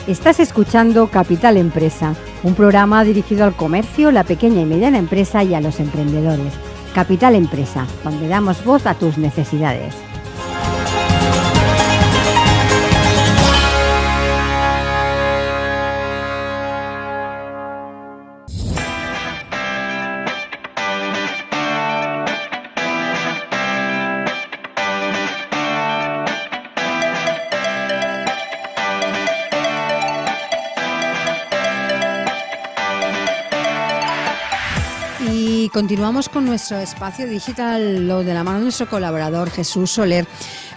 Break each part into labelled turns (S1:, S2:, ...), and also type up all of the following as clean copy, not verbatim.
S1: Estás escuchando Capital Empresa, un programa dirigido al comercio, la pequeña y mediana empresa y a los emprendedores. Capital Empresa, donde damos voz a tus necesidades. Y continuamos con nuestro espacio digital, lo de la mano de nuestro colaborador Jesús Soler,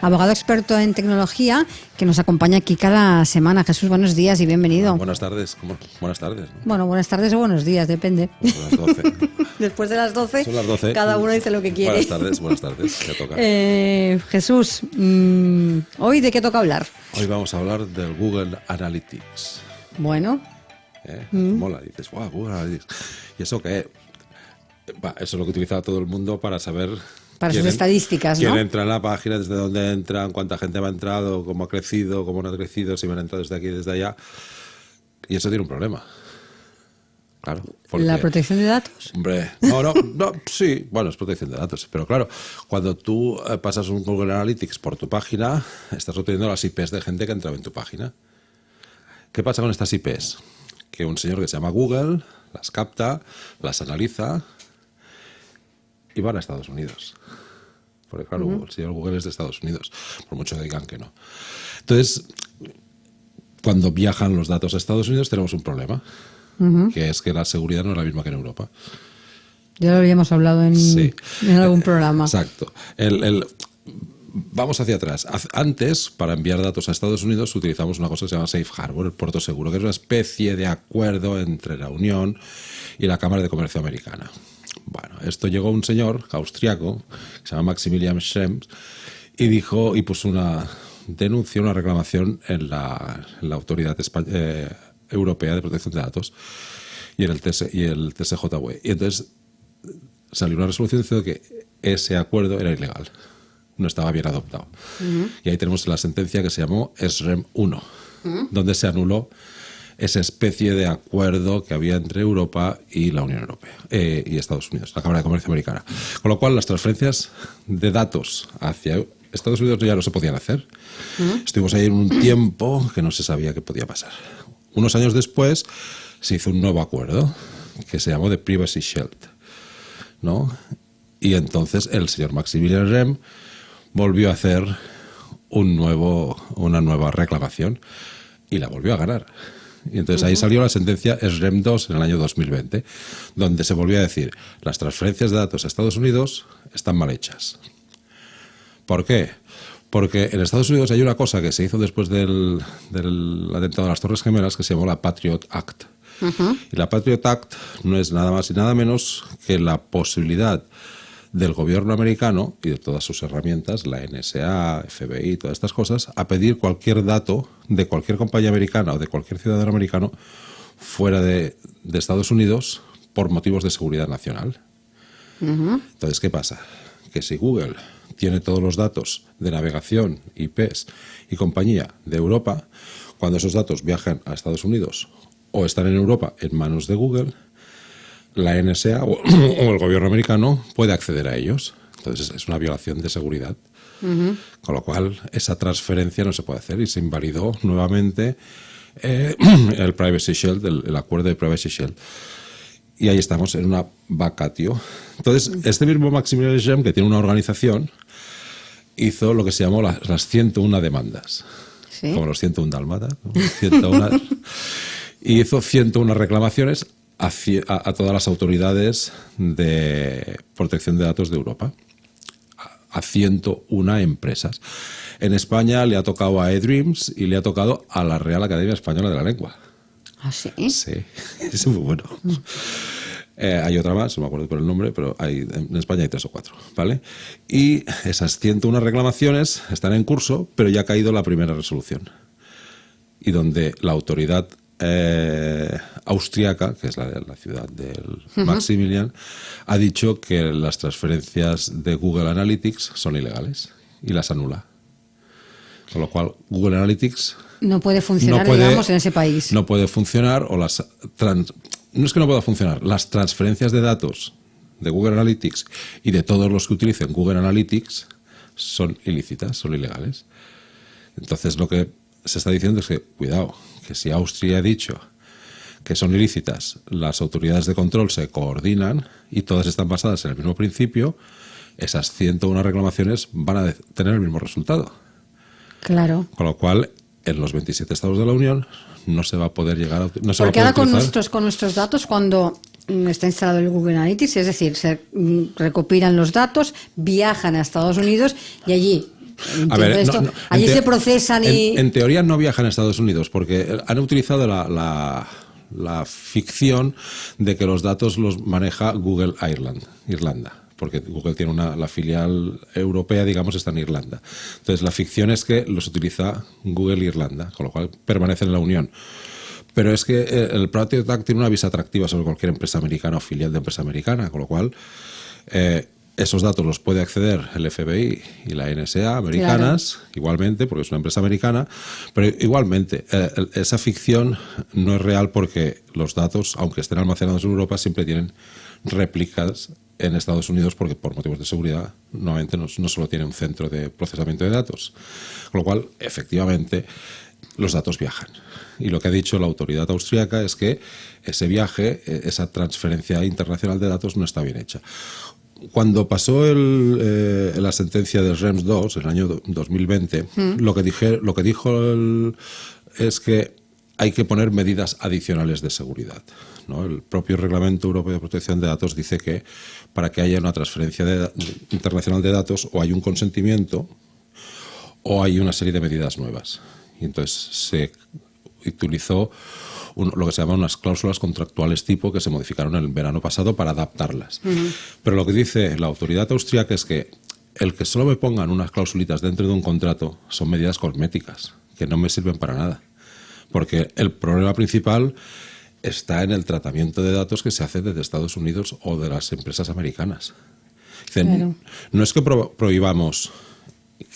S1: abogado experto en tecnología, que nos acompaña aquí cada semana. Jesús, buenos días y bienvenido.
S2: Buenas tardes. Buenas tardes, ¿no?
S1: Bueno, buenas tardes o buenos días, depende.
S2: Pues las 12.
S1: Después de las 12,
S2: Son las 12.
S1: Cada uno dice lo que quiere.
S2: Buenas tardes, ya toca.
S1: Jesús, ¿hoy de qué toca hablar?
S2: Hoy vamos a hablar del Google Analytics.
S1: Bueno.
S2: Mola, dices, wow, Google Analytics. ¿Y eso qué? Eso es lo que utiliza todo el mundo para saber...
S1: Para sus estadísticas, ¿no?
S2: Quién entra en la página, desde dónde entran, cuánta gente me ha entrado, cómo ha crecido, cómo no ha crecido, si me han entrado desde aquí y desde allá. Y eso tiene un problema. Claro.
S1: ¿La protección de datos?
S2: Hombre, no, sí, bueno, es protección de datos. Pero claro, cuando tú pasas un Google Analytics por tu página, estás obteniendo las IPs de gente que ha entrado en tu página. ¿Qué pasa con estas IPs? Que un señor que se llama Google las capta, las analiza y van a Estados Unidos. Porque claro, el señor Google es de Estados Unidos, por mucho que digan que no. Entonces, cuando viajan los datos a Estados Unidos tenemos un problema, que es que la seguridad no es la misma que en Europa.
S1: Ya lo habíamos hablado en algún programa.
S2: Exacto. Vamos hacia atrás. Antes, para enviar datos a Estados Unidos, utilizamos una cosa que se llama Safe Harbor, el puerto seguro, que es una especie de acuerdo entre la Unión y la Cámara de Comercio Americana. Bueno, esto llegó un señor austriaco, que se llama Maximilian Schrems, y puso una denuncia, una reclamación en la Autoridad Europea de Protección de Datos y en el TSJV. Y entonces salió una resolución diciendo que ese acuerdo era ilegal. No estaba bien adoptado. Y ahí tenemos la sentencia que se llamó SREM 1, donde se anuló esa especie de acuerdo que había entre Europa y la Unión Europea y Estados Unidos, la Cámara de Comercio Americana. Con lo cual, las transferencias de datos hacia Estados Unidos ya no se podían hacer. Estuvimos ahí en un tiempo que no se sabía qué podía pasar. Unos años después se hizo un nuevo acuerdo que se llamó The Privacy Shield, ¿no? Y entonces el señor Maximilian Schrems volvió a hacer una nueva reclamación y la volvió a ganar. Y entonces ahí salió la sentencia SREM 2 en el año 2020, donde se volvió a decir las transferencias de datos a Estados Unidos están mal hechas. ¿Por qué? Porque en Estados Unidos hay una cosa que se hizo después del atentado a las Torres Gemelas que se llamó la Patriot Act. Y la Patriot Act no es nada más y nada menos que la posibilidad del gobierno americano y de todas sus herramientas, la NSA, FBI, todas estas cosas, a pedir cualquier dato de cualquier compañía americana o de cualquier ciudadano americano fuera de Estados Unidos por motivos de seguridad nacional. Entonces, ¿qué pasa? Que si Google tiene todos los datos de navegación, IPs y compañía de Europa, cuando esos datos viajan a Estados Unidos o están en Europa en manos de Google, la NSA o el gobierno americano puede acceder a ellos. Entonces es una violación de seguridad. Con lo cual esa transferencia no se puede hacer y se invalidó nuevamente el Privacy Shield, el acuerdo de Privacy Shield. Y ahí estamos en una vacatio. Entonces este mismo Maximilian Schrems, que tiene una organización, hizo lo que se llamó las 101 demandas. ¿Sí? Como los 101 dálmatas, ¿no? 101, y hizo 101 reclamaciones a todas las autoridades de protección de datos de Europa, a 101 empresas. En España le ha tocado a eDreams y le ha tocado a la Real Academia Española de la Lengua.
S1: ¿Ah, sí?
S2: Sí, es muy bueno. Hay otra más, no me acuerdo por el nombre, pero en España hay 3 o 4, ¿vale? Y esas 101 reclamaciones están en curso, pero ya ha caído la primera resolución. Y donde la autoridad austriaca, que es la ciudad del Maximilian, ha dicho que las transferencias de Google Analytics son ilegales y las anula. Con lo cual, Google Analytics
S1: no puede funcionar, digamos, en ese país.
S2: No puede funcionar, o no es que no pueda funcionar, las transferencias de datos de Google Analytics y de todos los que utilicen Google Analytics son ilícitas, son ilegales. Entonces, lo que se está diciendo es que, cuidado, que si Austria ha dicho que son ilícitas, las autoridades de control se coordinan y todas están basadas en el mismo principio, esas 101 reclamaciones van a tener el mismo resultado.
S1: Claro.
S2: Con lo cual, en los 27 estados de la Unión no se va a poder llegar a...
S1: Porque ahora con nuestros datos, cuando está instalado el Google Analytics, es decir, se recopilan los datos, viajan a Estados Unidos y allí... allí se procesan y...
S2: En teoría no viajan a Estados Unidos porque han utilizado la ficción de que los datos los maneja Google Irlanda, porque Google tiene la filial europea, digamos, está en Irlanda. Entonces la ficción es que los utiliza Google Irlanda, con lo cual permanecen en la Unión. Pero es que el Patriot Act tiene una visa atractiva sobre cualquier empresa americana o filial de empresa americana, con lo cual esos datos los puede acceder el FBI y la NSA americanas, claro, igualmente, porque es una empresa americana, pero igualmente esa ficción no es real porque los datos, aunque estén almacenados en Europa, siempre tienen réplicas en Estados Unidos porque por motivos de seguridad nuevamente no solo tiene un centro de procesamiento de datos, con lo cual efectivamente los datos viajan. Y lo que ha dicho la autoridad austríaca es que ese viaje, esa transferencia internacional de datos no está bien hecha. Cuando pasó la sentencia del REMS 2 en el año 2020, lo que dijo es que hay que poner medidas adicionales de seguridad, ¿no? El propio Reglamento Europeo de Protección de Datos dice que para que haya una transferencia internacional de datos o hay un consentimiento o hay una serie de medidas nuevas. Y entonces se utilizó lo que se llaman unas cláusulas contractuales tipo que se modificaron el verano pasado para adaptarlas. Pero lo que dice la autoridad austríaca es que el que solo me pongan unas clausulitas dentro de un contrato son medidas cosméticas, que no me sirven para nada. Porque el problema principal está en el tratamiento de datos que se hace desde Estados Unidos o de las empresas americanas. Dicen, claro, no es que prohibamos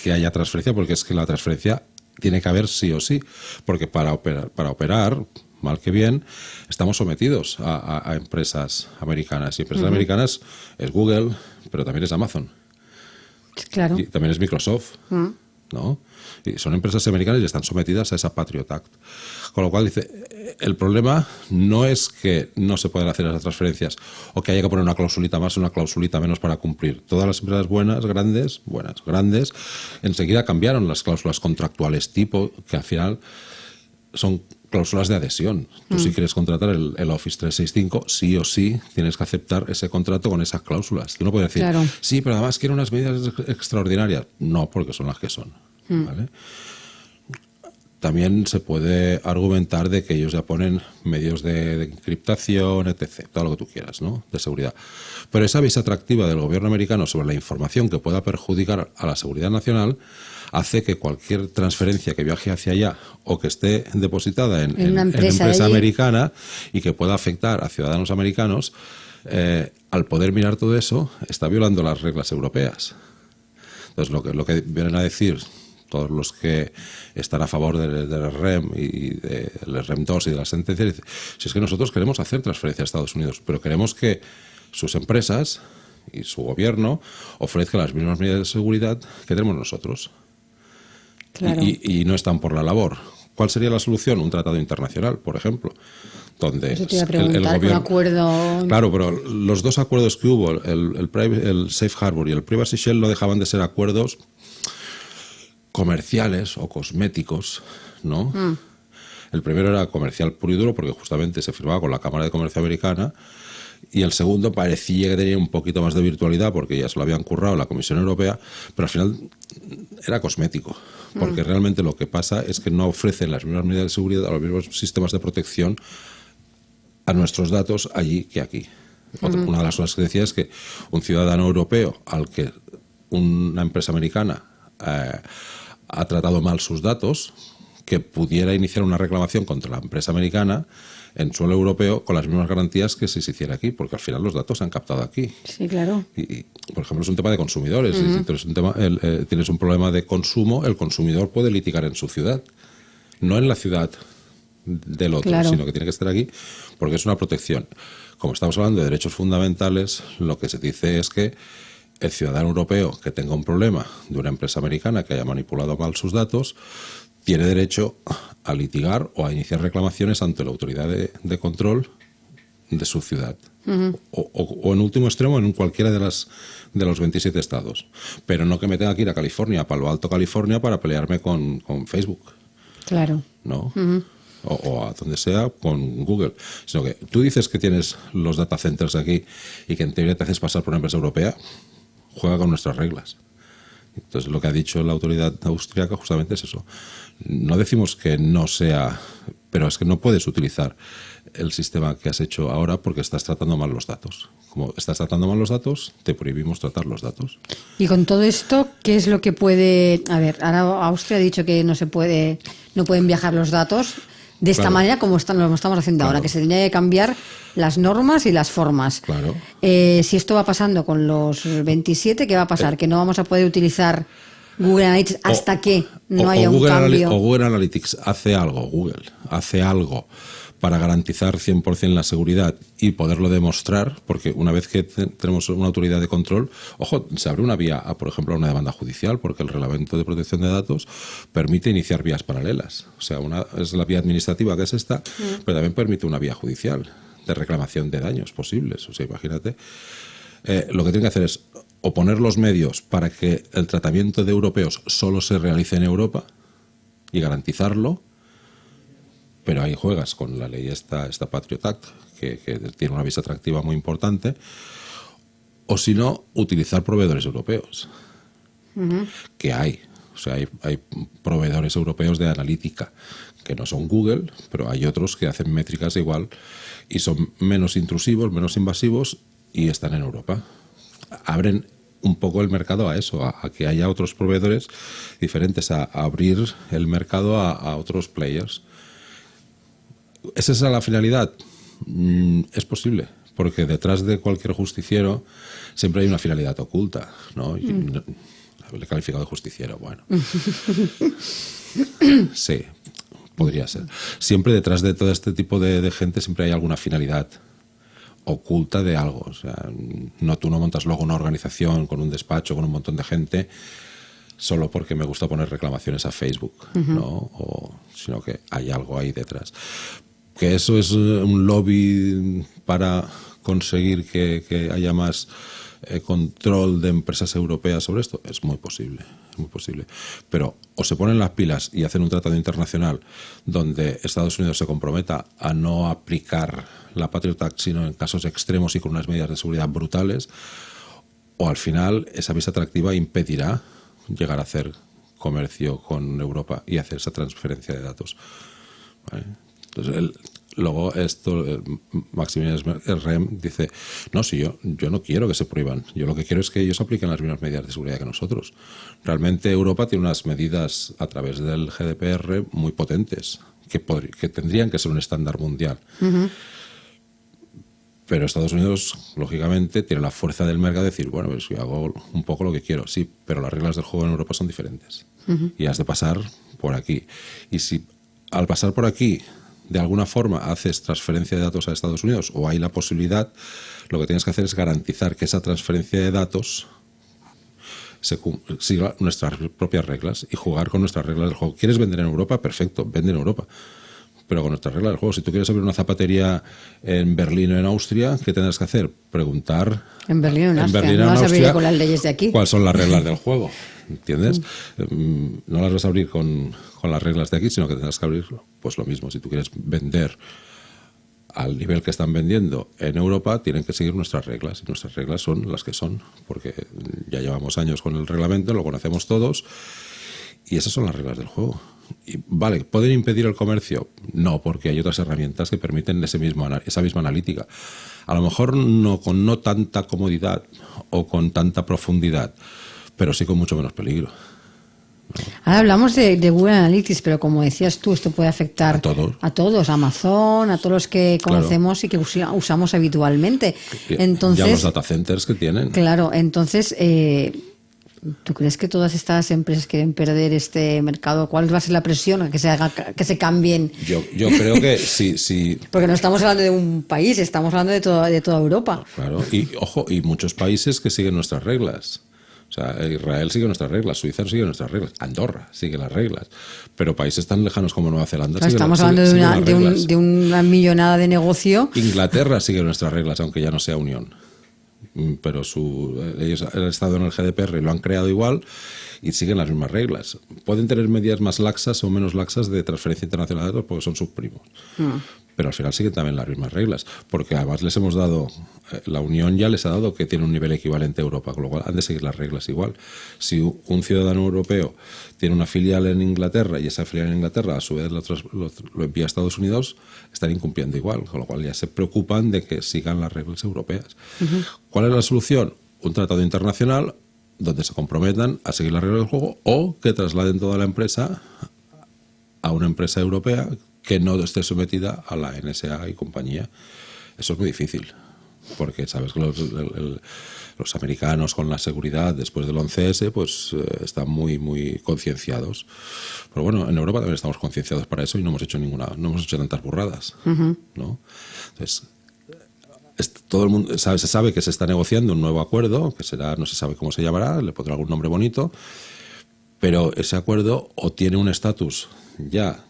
S2: que haya transferencia, porque es que la transferencia tiene que haber sí o sí, porque para operar mal que bien, estamos sometidos a empresas americanas. Y empresas americanas es Google, pero también es Amazon.
S1: Claro.
S2: Y también es Microsoft, ¿no? Y son empresas americanas y están sometidas a esa Patriot Act. Con lo cual dice, el problema no es que no se puedan hacer esas transferencias o que haya que poner una clausulita más o una clausulita menos para cumplir. Todas las empresas grandes, enseguida cambiaron las cláusulas contractuales tipo, que al final son cláusulas de adhesión. Tú si quieres contratar el Office 365, sí o sí tienes que aceptar ese contrato con esas cláusulas. Tú no puedes decir, claro, sí, pero además quiero unas medidas extraordinarias. No, porque son las que son. ¿Vale? También se puede argumentar de que ellos ya ponen medios de encriptación, etc., todo lo que tú quieras, ¿no?, de seguridad. Pero esa visa atractiva del gobierno americano sobre la información que pueda perjudicar a la seguridad nacional hace que cualquier transferencia que viaje hacia allá o que esté depositada en una empresa americana y que pueda afectar a ciudadanos americanos, al poder mirar todo eso, está violando las reglas europeas. Entonces, lo que vienen a decir todos los que están a favor del REM y del REM 2 y de las sentencias, si es que nosotros queremos hacer transferencia a Estados Unidos, pero queremos que sus empresas y su gobierno ofrezcan las mismas medidas de seguridad que tenemos nosotros. Claro. Y no están por la labor. ¿Cuál sería la solución? Un tratado internacional, por ejemplo, donde
S1: eso te iba a preguntar, el gobierno, un acuerdo...
S2: Claro, pero los dos acuerdos que hubo, el Safe Harbor y el Privacy Shield, no dejaban de ser acuerdos comerciales o cosméticos, ¿no? El primero era comercial puro y duro porque justamente se firmaba con la Cámara de Comercio Americana, y el segundo parecía que tenía un poquito más de virtualidad porque ya se lo habían currado la Comisión Europea, pero al final era cosmético, porque realmente lo que pasa es que no ofrecen las mismas medidas de seguridad, los mismos sistemas de protección a nuestros datos allí que aquí. Una de las cosas que decía es que un ciudadano europeo al que una empresa americana ha tratado mal sus datos, que pudiera iniciar una reclamación contra la empresa americana en suelo europeo con las mismas garantías que si se hiciera aquí, porque al final los datos se han captado aquí.
S1: Sí, claro.
S2: Y por ejemplo, es un tema de consumidores. Si tienes un problema de consumo, el consumidor puede litigar en su ciudad, no en la ciudad del otro,
S1: claro,
S2: sino que tiene que estar aquí porque es una protección. Como estamos hablando de derechos fundamentales, lo que se dice es que el ciudadano europeo que tenga un problema de una empresa americana que haya manipulado mal sus datos tiene derecho a litigar o a iniciar reclamaciones ante la autoridad de control de su ciudad. O en último extremo en cualquiera de los 27 estados. Pero no que me tenga que ir a California, a Palo Alto, California, para pelearme con Facebook.
S1: Claro.
S2: ¿No? O a donde sea con Google. Sino que tú dices que tienes los data centers aquí y que en teoría te haces pasar por una empresa europea, juega con nuestras reglas. Entonces lo que ha dicho la autoridad austríaca justamente es eso. No decimos que no sea, pero es que no puedes utilizar el sistema que has hecho ahora porque estás tratando mal los datos. Como estás tratando mal los datos, te prohibimos tratar los datos.
S1: Y con todo esto, ¿qué es lo que puede...? A ver, ahora Austria ha dicho que no pueden viajar los datos de esta manera como lo estamos haciendo ahora, que se tendría que cambiar las normas y las formas.
S2: Claro.
S1: Si esto va pasando con los 27, ¿qué va a pasar? Que no vamos a poder utilizar Google Analytics hasta que no haya un cambio.
S2: O Google Analytics hace algo para garantizar 100% la seguridad y poderlo demostrar, porque una vez que tenemos una autoridad de control, ojo, se abre una vía, por ejemplo, a una demanda judicial, porque el Reglamento de Protección de Datos permite iniciar vías paralelas. O sea, una es la vía administrativa, que es esta, pero también permite una vía judicial de reclamación de daños posibles. O sea, imagínate. Lo que tienen que hacer es o poner los medios para que el tratamiento de europeos solo se realice en Europa y garantizarlo, pero ahí juegas con la ley esta Patriot Act, que tiene una visa atractiva muy importante, o si no, utilizar proveedores europeos, que hay. O sea, hay proveedores europeos de analítica, que no son Google, pero hay otros que hacen métricas igual y son menos intrusivos, menos invasivos y están en Europa. Abren un poco el mercado a eso, a que haya otros proveedores diferentes, a abrir el mercado a otros players. ¿Es esa la finalidad? Es posible, porque detrás de cualquier justiciero siempre hay una finalidad oculta, ¿no? Haberle calificado de justiciero, bueno. Sí, podría ser. Siempre detrás de todo este tipo de gente siempre hay alguna finalidad oculta de algo. O sea, tú no montas luego una organización con un despacho, con un montón de gente, solo porque me gusta poner reclamaciones a Facebook, ¿no? Sino que hay algo ahí detrás. Que eso es un lobby para conseguir que haya más control de empresas europeas sobre esto, es muy posible. Pero o se ponen las pilas y hacen un tratado internacional donde Estados Unidos se comprometa a no aplicar la Patriot Act sino en casos extremos y con unas medidas de seguridad brutales, o al final esa visa atractiva impedirá llegar a hacer comercio con Europa y hacer esa transferencia de datos. ¿Vale? Entonces, luego Maximilian Rem dice, no, si yo no quiero que se prohíban, yo lo que quiero es que ellos apliquen las mismas medidas de seguridad que nosotros. Realmente Europa tiene unas medidas a través del GDPR muy potentes, que tendrían que ser un estándar mundial. Pero Estados Unidos, lógicamente, tiene la fuerza del mercado de decir, bueno, pues yo hago un poco lo que quiero, sí, pero las reglas del juego en Europa son diferentes. Y has de pasar por aquí. Y si al pasar por aquí de alguna forma haces transferencia de datos a Estados Unidos o hay la posibilidad, lo que tienes que hacer es garantizar que esa transferencia de datos siga nuestras propias reglas y jugar con nuestras reglas del juego. ¿Quieres vender en Europa? Perfecto, vende en Europa. Pero con nuestras reglas del juego. Si tú quieres abrir una zapatería en Berlín o en Austria, ¿qué tendrás que hacer? Preguntar
S1: en Berlín o en Austria. No vas a abrir con las leyes de aquí.
S2: ¿Cuáles son las reglas del juego? ¿Entiendes? No las vas a abrir con las reglas de aquí, sino que tendrás que abrir pues lo mismo. Si tú quieres vender al nivel que están vendiendo en Europa, tienen que seguir nuestras reglas. Y nuestras reglas son las que son, porque ya llevamos años con el reglamento, lo conocemos todos, y esas son las reglas del juego. Y, vale, ¿pueden impedir el comercio? No, porque hay otras herramientas que permiten esa misma analítica. A lo mejor con no tanta comodidad o con tanta profundidad, pero sí con mucho menos peligro.
S1: Ahora hablamos de Google Analytics, pero como decías tú, esto puede afectar a todos, Amazon, a todos los que conocemos y que usamos habitualmente. Entonces,
S2: ya los data centers que tienen.
S1: Claro, entonces, ¿tú crees que todas estas empresas quieren perder este mercado? ¿Cuál va a ser la presión a que se cambien?
S2: Yo creo que sí.
S1: Porque no estamos hablando de un país, estamos hablando de toda Europa.
S2: Claro, y ojo, y muchos países que siguen nuestras reglas. O sea, Israel sigue nuestras reglas, Suiza sigue nuestras reglas, Andorra sigue las reglas, pero países tan lejanos como Nueva Zelanda siguen
S1: estamos
S2: las reglas.
S1: Estamos hablando de una millonada de negocio.
S2: Inglaterra sigue nuestras reglas, aunque ya no sea Unión. Pero ellos han estado en el GDPR y lo han creado igual y siguen las mismas reglas. Pueden tener medidas más laxas o menos laxas de transferencia internacional de datos porque son sus primos. Pero al final siguen también las mismas reglas, porque además les hemos dado, la Unión ya les ha dado que tiene un nivel equivalente a Europa, con lo cual han de seguir las reglas igual. Si un ciudadano europeo tiene una filial en Inglaterra y esa filial en Inglaterra a su vez lo envía a Estados Unidos, están incumpliendo igual, con lo cual ya se preocupan de que sigan las reglas europeas. ¿Cuál es la solución? Un tratado internacional donde se comprometan a seguir las reglas del juego o que trasladen toda la empresa a una empresa europea que no esté sometida a la NSA y compañía. Eso es muy difícil, porque sabes que los americanos con la seguridad después del 11S pues están muy concienciados. Pero bueno, en Europa también estamos concienciados para eso y no hemos hecho tantas burradas, ¿no? Entonces, todo el mundo se sabe que se está negociando un nuevo acuerdo, que será, no se sabe cómo se llamará, le pondrá algún nombre bonito, pero ese acuerdo o tiene un estatus ya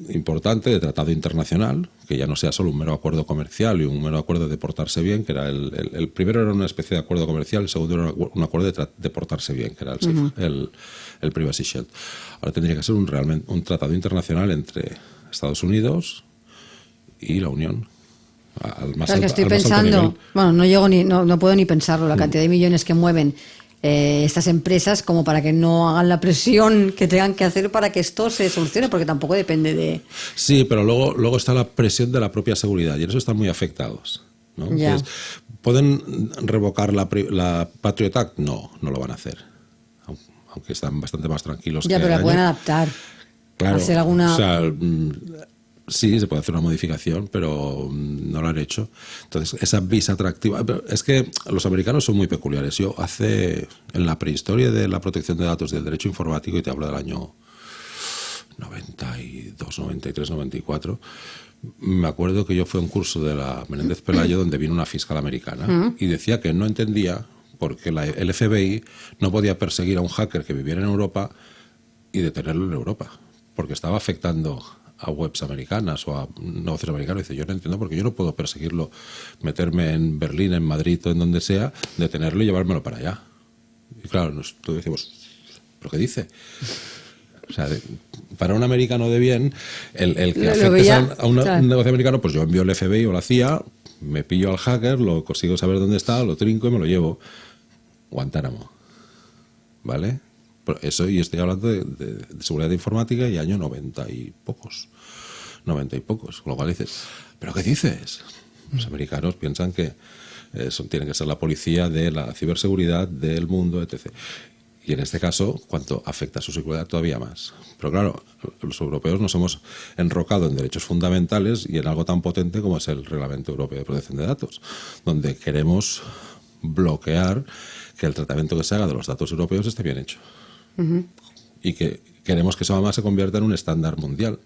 S2: importante de tratado internacional, que ya no sea solo un mero acuerdo comercial y un mero acuerdo de portarse bien, que era el primero era una especie de acuerdo comercial, el segundo era un acuerdo de portarse bien, que era el Privacy Shield. Ahora tendría que ser realmente un tratado internacional entre Estados Unidos y la Unión.
S1: Que estoy pensando, bueno, no puedo ni pensarlo, la cantidad de millones que mueven estas empresas como para que no hagan la presión que tengan que hacer para que esto se solucione, porque tampoco depende de...
S2: Sí, pero luego está la presión de la propia seguridad y en eso están muy afectados, ¿no? Entonces, ¿pueden revocar la Patriot Act? No lo van a hacer, aunque están bastante más tranquilos.
S1: Ya, pero la pueden adaptar.
S2: Claro,
S1: hacer alguna...
S2: o sea, sí, se puede hacer una modificación, pero no lo han hecho. Entonces, esa visa atractiva... Es que los americanos son muy peculiares. Yo en la prehistoria de la protección de datos del derecho informático, y te hablo del año 92, 93, 94, me acuerdo que yo fui a un curso de la Menéndez Pelayo donde vino una fiscal americana y decía que no entendía por qué el FBI no podía perseguir a un hacker que viviera en Europa y detenerlo en Europa, porque estaba afectando a webs americanas o a negocios americanos. Dice, yo no entiendo porque yo no puedo perseguirlo, meterme en Berlín, en Madrid o en donde sea, detenerlo y llevármelo para allá. Y claro, nosotros decimos, ¿pero qué dice? O sea, para un americano de bien, el que afecte a un negocio americano, pues yo envío el FBI o la CIA, me pillo al hacker, lo consigo saber dónde está, lo trinco y me lo llevo. Guantánamo. ¿Vale? Eso, y estoy hablando de seguridad informática y año 90 y pocos. Con lo cual dices, ¿pero qué dices? Los americanos piensan que tienen que ser la policía de la ciberseguridad del mundo, etc. Y en este caso, cuanto afecta a su seguridad, todavía más. Pero claro, los europeos nos hemos enrocado en derechos fundamentales y en algo tan potente como es el Reglamento Europeo de Protección de Datos, donde queremos bloquear que el tratamiento que se haga de los datos europeos esté bien hecho. Y que queremos que eso además se convierta en un estándar mundial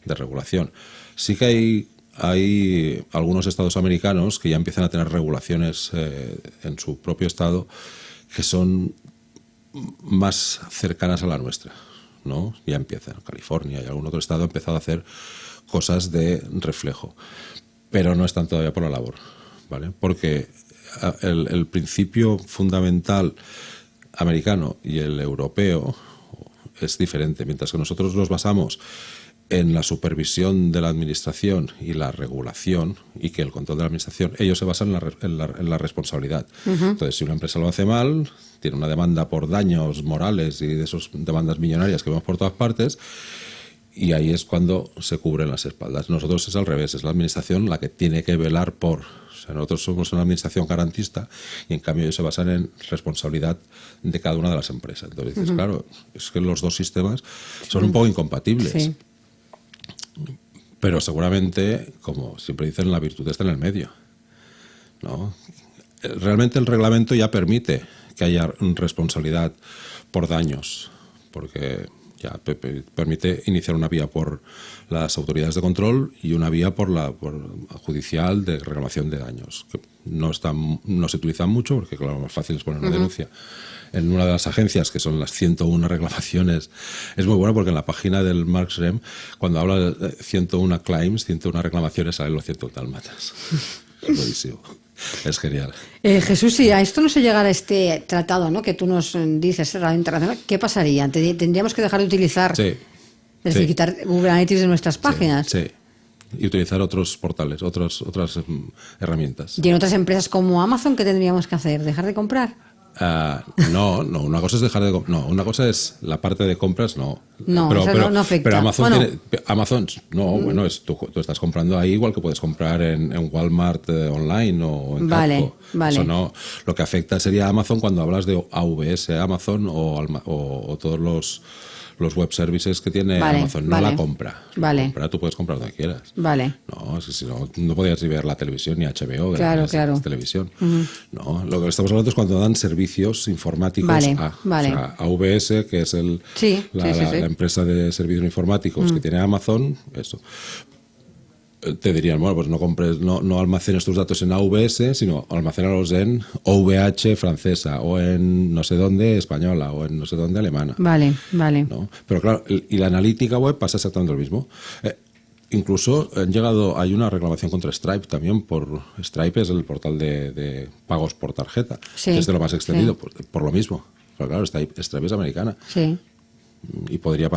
S2: de regulación. Sí que hay algunos estados americanos que ya empiezan a tener regulaciones en su propio estado que son más cercanas a la nuestra, ¿no? Ya empiezan. California y algún otro estado ha empezado a hacer cosas de reflejo, pero no están todavía por la labor, ¿vale? Porque el principio fundamental americano y el europeo es diferente. Mientras que nosotros nos basamos en la supervisión de la administración y la regulación, y que el control de la administración, ellos se basan en la responsabilidad. Entonces, si una empresa lo hace mal, tiene una demanda por daños morales y de esas demandas millonarias que vemos por todas partes, y ahí es cuando se cubren las espaldas. Nosotros es al revés, es la administración la que tiene que velar por sea, nosotros somos una administración garantista y en cambio ellos se basan en responsabilidad de cada una de las empresas. Entonces dices, claro, es que los dos sistemas son un poco incompatibles.
S1: Sí.
S2: Pero seguramente, como siempre dicen, la virtud está en el medio, ¿no? Realmente el reglamento ya permite que haya responsabilidad por daños, porque ya permite iniciar una vía por las autoridades de control y una vía por judicial de reclamación de daños, que no se utilizan mucho, porque claro, lo más fácil es poner una denuncia en una de las agencias, que son las 101 reclamaciones. Es muy bueno porque en la página del Marx-Rem, cuando habla de 101 claims, 101 reclamaciones, salen los 101 dálmatas. Es buenísimo. Es genial.
S1: Jesús, si a esto no se llegara este tratado, ¿no?, que tú nos dices, tratado internacional, ¿qué pasaría? ¿Tendríamos que dejar de utilizar,
S2: Sí.
S1: es decir, quitar Google Analytics de nuestras páginas?
S2: Sí. Y utilizar otros portales, otras herramientas.
S1: ¿Y en otras empresas como Amazon qué tendríamos que hacer? ¿Dejar de comprar?
S2: No, una cosa es dejar de comprar. No, una cosa es la parte de compras, no.
S1: No, eso no afecta.
S2: Pero Amazon,
S1: Bueno.
S2: Amazon no, bueno, tú estás comprando ahí igual que puedes comprar en Walmart online o en Costco.
S1: Vale.
S2: Eso no. Lo que afecta sería Amazon cuando hablas de AWS, Amazon o todos los web services que tiene Amazon, no la compra.
S1: Vale.
S2: La compra tú puedes comprar donde quieras.
S1: Vale.
S2: No, es que si no podías ni ver la televisión ni HBO,
S1: Claro.
S2: es televisión. No, lo que estamos hablando es cuando dan servicios informáticos a AWS, que es la empresa de servicios informáticos que tiene Amazon, eso. Te dirían, bueno, pues no compres, no almacenes tus datos en AWS, sino almacénalos en OVH francesa o en no sé dónde española o en no sé dónde alemana.
S1: Vale.
S2: ¿No? Pero claro, y la analítica web pasa exactamente lo mismo. Incluso hay una reclamación contra Stripe también. Stripe es el portal de pagos por tarjeta, que es de lo más extendido, por lo mismo. Pero claro, Stripe es americana.
S1: Sí.
S2: Y podría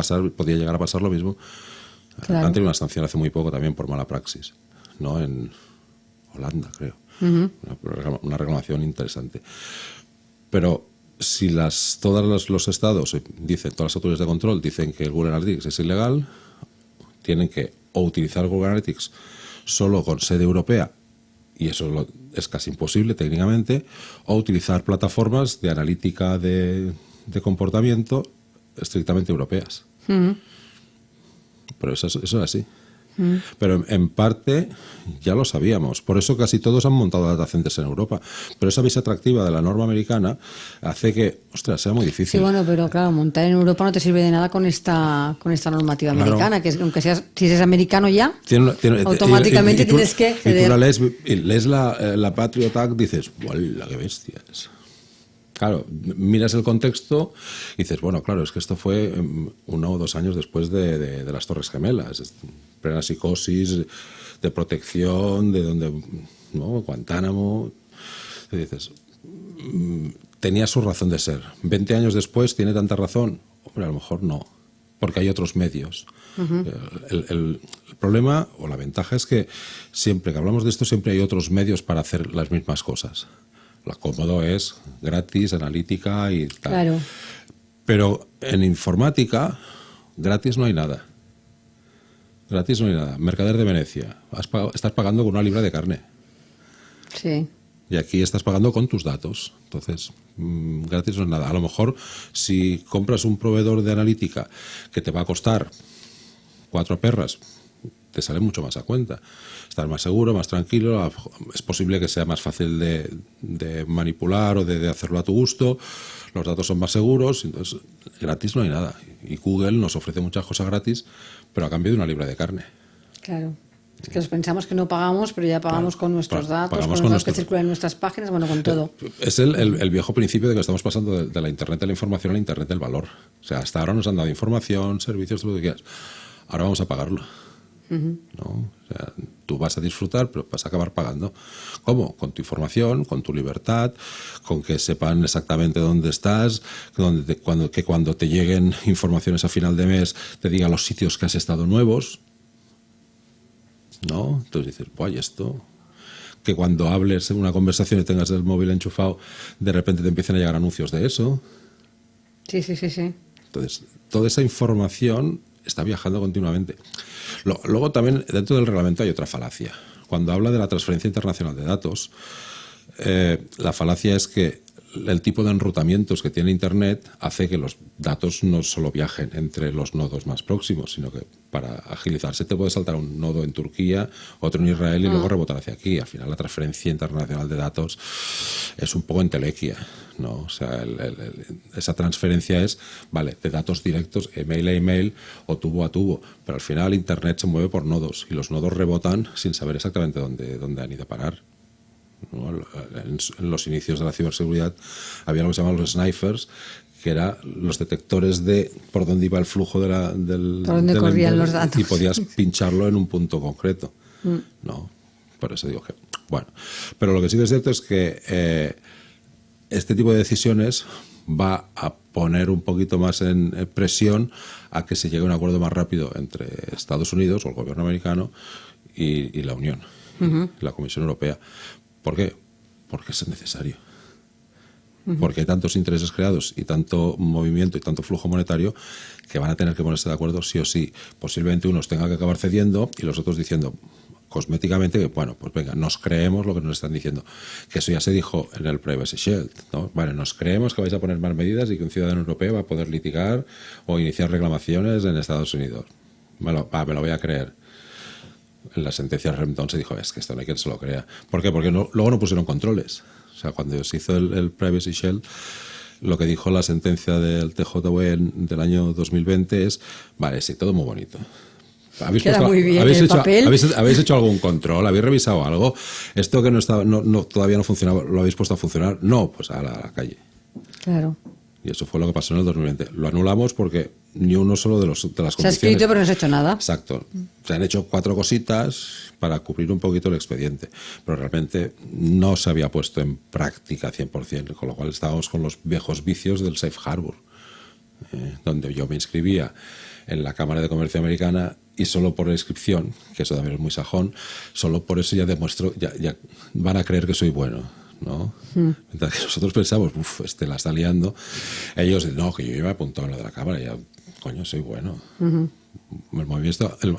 S2: llegar a pasar lo mismo.
S1: Claro.
S2: Han tenido una sanción hace muy poco también por mala praxis, ¿no? En Holanda, creo. Una reclamación interesante. Pero si todos los estados dicen, todas las autoridades de control dicen que el Google Analytics es ilegal, tienen que o utilizar Google Analytics solo con sede europea, y eso es casi imposible técnicamente, o utilizar plataformas de analítica de comportamiento estrictamente europeas. Pero eso es así. Pero en parte ya lo sabíamos. Por eso casi todos han montado data centers en Europa. Pero esa visa atractiva de la norma americana hace que, ostras, sea muy difícil.
S1: Sí, bueno, pero claro, montar en Europa no te sirve de nada con esta normativa americana, que aunque si eres americano ya, automáticamente tienes que ceder.
S2: Y tú lees la Patriot Act, dices, ¡guau, qué bestias! Claro, miras el contexto y dices, bueno, claro, es que esto fue 1 o 2 años después de las Torres Gemelas, plena psicosis de protección, de donde, ¿no? Guantánamo. Y dices, tenía su razón de ser. 20 años después, ¿tiene tanta razón? Hombre, a lo mejor no, porque hay otros medios. El problema o la ventaja es que siempre que hablamos de esto, siempre hay otros medios para hacer las mismas cosas. Lo cómodo es gratis, analítica y tal.
S1: Claro.
S2: Pero en informática, gratis no hay nada. Gratis no hay nada. Mercader de Venecia. Estás pagando con 1 libra de carne.
S1: Sí.
S2: Y aquí estás pagando con tus datos. Entonces, gratis no es nada. A lo mejor, si compras un proveedor de analítica que te va a costar 4 perras, te sale mucho más a cuenta. Estar más seguro, más tranquilo, es posible que sea más fácil de manipular o de hacerlo a tu gusto, los datos son más seguros, entonces gratis no hay nada. Y Google nos ofrece muchas cosas gratis, pero a cambio de 1 libra de carne.
S1: Claro. Es que pensamos que no pagamos, pero ya pagamos con nuestros datos, con los datos que circulan en nuestras páginas, bueno, con todo.
S2: Es el viejo principio de que estamos pasando de la Internet de la información a la Internet del valor. O sea, hasta ahora nos han dado información, servicios, todo lo que quieras. Ahora vamos a pagarlo. ¿No? O sea, tú vas a disfrutar, pero vas a acabar pagando. ¿Cómo? Con tu información, con tu libertad, con que sepan exactamente dónde estás, que cuando te lleguen informaciones a final de mes te digan los sitios que has estado nuevos, ¿no? Entonces dices, pues esto, que cuando hables en una conversación y tengas el móvil enchufado, de repente te empiezan a llegar anuncios de eso.
S1: Sí.
S2: Entonces, toda esa información está viajando continuamente. Luego también dentro del reglamento hay otra falacia. Cuando habla de la transferencia internacional de datos, la falacia es que el tipo de enrutamientos que tiene Internet hace que los datos no solo viajen entre los nodos más próximos, sino que para agilizarse te puede saltar un nodo en Turquía, otro en Israel y luego rebotar hacia aquí. Al final la transferencia internacional de datos es un poco entelequia, ¿no? O sea, esa transferencia es, vale, de datos directos, email a email o tubo a tubo, pero al final Internet se mueve por nodos y los nodos rebotan sin saber exactamente dónde han ido a parar. ¿No? En los inicios de la ciberseguridad había lo que se llamaban los snipers, que eran los detectores de por dónde iba el flujo por dónde
S1: corrían los datos,
S2: y podías pincharlo en un punto concreto. No, por eso digo que bueno, pero lo que sí que es cierto es que este tipo de decisiones va a poner un poquito más en presión a que se llegue a un acuerdo más rápido entre Estados Unidos o el gobierno americano y la Unión, la Comisión Europea. ¿Por qué? Porque es necesario. Porque hay tantos intereses creados y tanto movimiento y tanto flujo monetario que van a tener que ponerse de acuerdo sí o sí. Posiblemente unos tengan que acabar cediendo y los otros diciendo cosméticamente que, bueno, pues venga, nos creemos lo que nos están diciendo. Que eso ya se dijo en el Privacy Shield, ¿no? Vale, nos creemos que vais a poner más medidas y que un ciudadano europeo va a poder litigar o iniciar reclamaciones en Estados Unidos. Me lo voy a creer. En la sentencia de Remington se dijo, es que esto no hay quien se lo crea. ¿Por qué? Porque luego no pusieron controles. O sea, cuando se hizo el Privacy Shield, lo que dijo la sentencia del TJUE del año 2020 es, vale, sí, todo muy bonito.
S1: Queda muy bien el papel.
S2: ¿Habéis hecho algún control? ¿Habéis revisado algo? Esto que todavía no funcionaba, ¿lo habéis puesto a funcionar? No, pues a la calle.
S1: Claro.
S2: Y eso fue lo que pasó en el 2020. Lo anulamos porque ni uno solo de las condiciones.
S1: Se ha escrito pero no se ha hecho nada.
S2: Exacto. Se han hecho 4 cositas para cubrir un poquito el expediente, pero realmente no se había puesto en práctica 100%, con lo cual estábamos con los viejos vicios del Safe Harbor, donde yo me inscribía en la Cámara de Comercio Americana y solo por la inscripción, que eso también es muy sajón, solo por eso ya demuestro, ya van a creer que soy bueno, ¿no? Mientras que nosotros pensamos, la está liando, ellos dicen, no, que yo ya me he apuntado a la de la Cámara, ya, coño, soy bueno.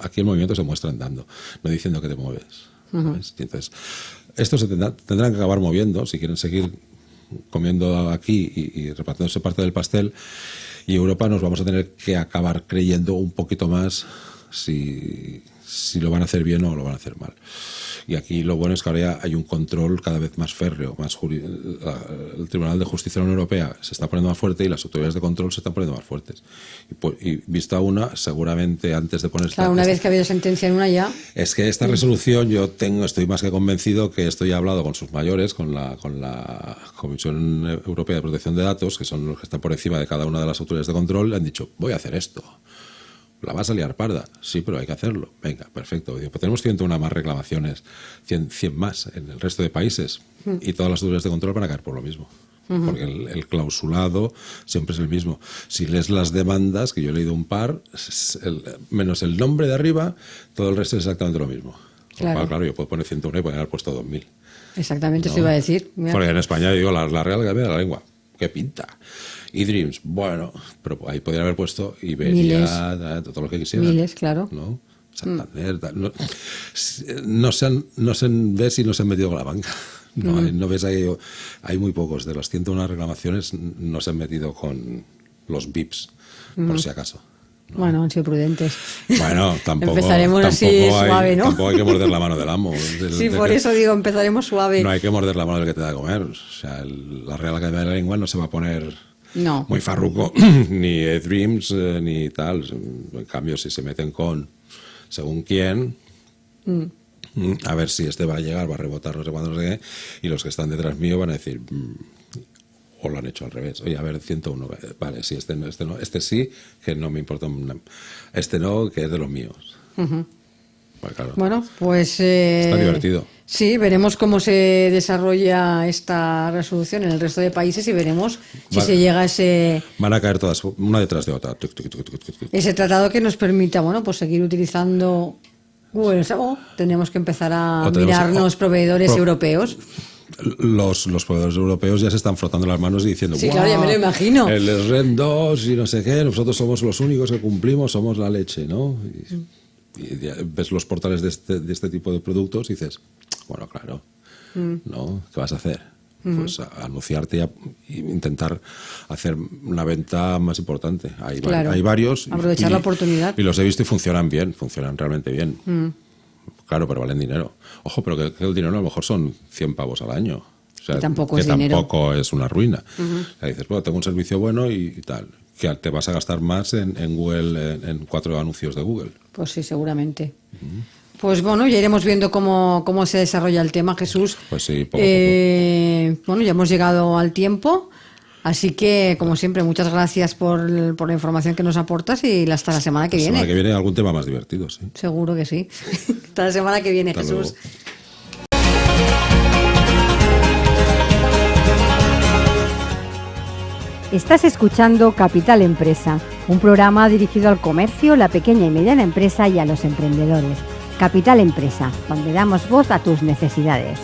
S2: Aquí el movimiento se muestra andando, no diciendo que te mueves. Y entonces, estos se tendrán que acabar moviendo si quieren seguir comiendo aquí y repartiéndose parte del pastel, y Europa nos vamos a tener que acabar creyendo un poquito más si lo van a hacer bien o lo van a hacer mal. Y aquí lo bueno es que ahora ya hay un control cada vez más férreo, el Tribunal de Justicia de la Unión Europea se está poniendo más fuerte y las autoridades de control se están poniendo más fuertes. Y vista una, seguramente antes de poner...
S1: Claro, una vez que ha habido sentencia en una ya...
S2: Es que esta resolución estoy más que convencido que esto ya he hablado con sus mayores, con la Comisión Europea de Protección de Datos, que son los que están por encima de cada una de las autoridades de control, le han dicho, voy a hacer esto. La vas a liar parda, sí, pero hay que hacerlo. Venga, perfecto. Pues tenemos 101 más reclamaciones, 100 más en el resto de países y todas las autoridades de control van a caer por lo mismo. Porque el clausulado siempre es el mismo. Si lees las demandas, que yo he leído un par, menos el nombre de arriba, todo el resto es exactamente lo mismo. Claro, yo puedo poner 101 y poder haber puesto 2000.
S1: Exactamente, eso iba a decir. Mira.
S2: Porque en España digo la Real Academia de la Lengua. ¿Qué pinta? Y Dreams, bueno, pero ahí podría haber puesto Iberia, todo lo que quisiera.
S1: Miles, claro.
S2: ¿No? Santander, no se ve si no se han metido con la banca. No ves ahí, hay muy pocos. De las 101 reclamaciones no se han metido con los VIPs, por si acaso. ¿No?
S1: Bueno, han sido prudentes.
S2: Bueno, tampoco.
S1: Empezaremos así suave, ¿no?
S2: Tampoco hay que morder la mano del amo.
S1: Sí, por eso digo, empezaremos suave.
S2: No hay que morder la mano del que te da de comer. O sea, la Real Academia de la Lengua no se va a poner muy farruco, ni Dreams, ni tal. En cambio, si se meten con según quién, a ver si este va a llegar, va a rebotar, no sé cuándo, no sé qué, y los que están detrás mío van a decir... o lo han hecho al revés. Oye, a ver, 101, vale, sí, este no, este sí, que no me importa, este no, que es de los míos. Pues claro,
S1: bueno, pues...
S2: está divertido.
S1: Sí, veremos cómo se desarrolla esta resolución en el resto de países y veremos si se llega a ese...
S2: Van a caer todas, una detrás de otra.
S1: Ese tratado que nos permita, bueno, pues seguir utilizando Google. Tendremos que empezar a mirarnos proveedores europeos.
S2: los proveedores europeos ya se están frotando las manos y diciendo,
S1: sí, claro, ya me lo imagino.
S2: El SREM 2 y no sé qué, nosotros somos los únicos que cumplimos, somos la leche, ¿no? Y ves los portales de este tipo de productos y dices, bueno, claro, ¿no? ¿Qué vas a hacer? Pues anunciarte e intentar hacer una venta más importante. Hay varios.
S1: Aprovechar la oportunidad.
S2: Y los he visto y funcionan bien, funcionan realmente bien. Claro, pero valen dinero. Ojo, pero que el dinero a lo mejor son 100 pavos al año. O sea,
S1: que tampoco
S2: que
S1: es dinero.
S2: Tampoco es una ruina. O sea, dices, bueno, tengo un servicio bueno y tal. Que te vas a gastar más en Google, en 4 anuncios de Google.
S1: Pues sí, seguramente. Pues bueno, ya iremos viendo cómo se desarrolla el tema, Jesús.
S2: Pues sí, poco a poco.
S1: Bueno, ya hemos llegado al tiempo. Así que, como siempre, muchas gracias por la información que nos aportas y hasta la semana que viene.
S2: La semana que viene algún tema más divertido, sí.
S1: Seguro que sí. Hasta la semana que viene,
S2: Hasta
S1: Jesús.
S2: luego.
S3: Estás escuchando Capital Empresa, un programa dirigido al comercio, la pequeña y mediana empresa y a los emprendedores. Capital Empresa, donde damos voz a tus necesidades.